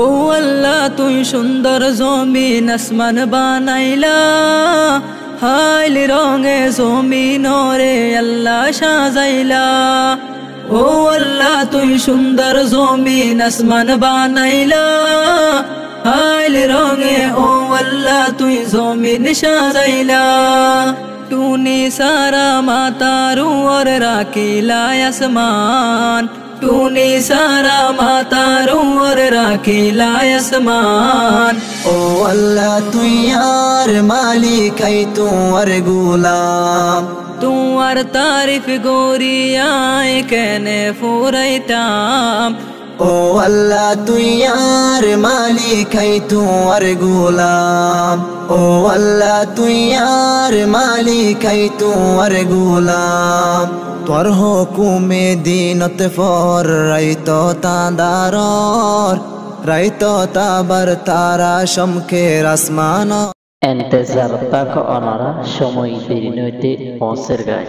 ও আল্লাহ তুই সুন্দর জমিন আসমান বানাইলা, হাইল রঙে জমিন রে আল্লাহ সাজাইলা। ও আল্লাহ তুই সুন্দর জমিন আসমান বানাইলা, হাইল রঙে ও আল্লাহ তুই জমিন সাজাইলা। টুনি সারা মাতারু और রাখিলা আসমান, টুনি সারা মাতারু और রাখিলা আসমান। ও আল্লাহ তুই আর মালিক এই তোর গোলাম, তোমার তারিফ গরিয়ায় কেনে ফুরাইতাম। ও আল্লাহ তুই আর মালিক এই তোর গোলাম, ও আল্লাহ তুই আর মালিক এই তোর গোলাম। তোর হুকুমে দিনত ফর রাইত তাঁদারর, রাইত তাবার তারা শমকের আসমান। এন্তেজার তাক অনারা সময় দেরি নইতে পৌঁছের গায়।